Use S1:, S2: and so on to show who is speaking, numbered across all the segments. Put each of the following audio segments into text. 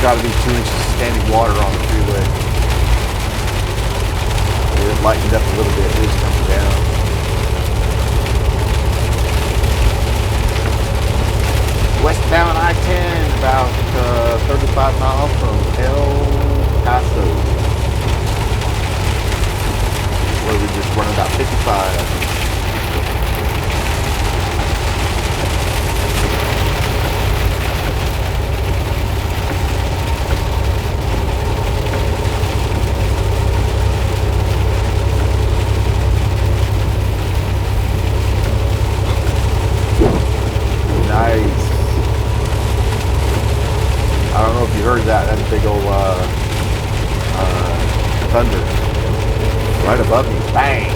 S1: got to be 2 inches of standing water on the freeway. It lightened up a little bit. It is coming down. Westbound I-10, about 35 miles from El Paso, where we just run about 55. I don't know if you heard that. That's big old thunder right above me. Bang!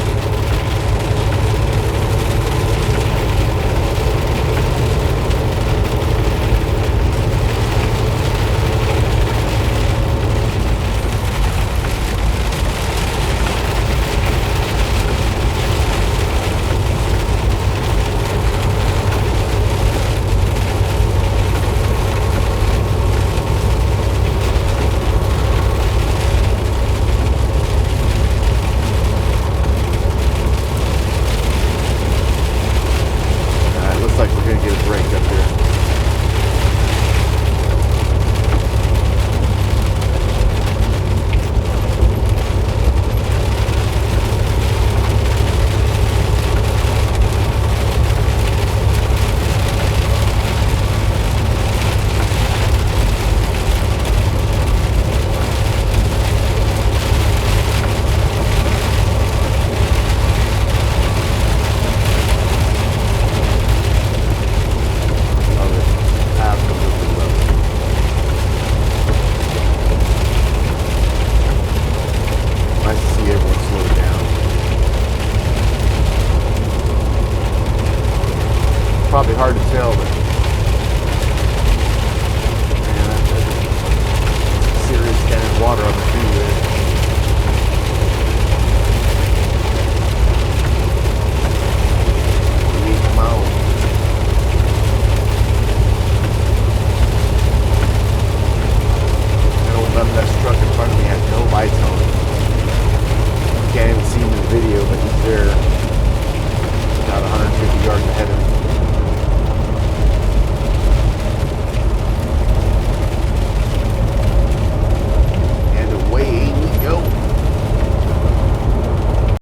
S1: Probably hard to tell, but man, that's serious standing water on the freeway.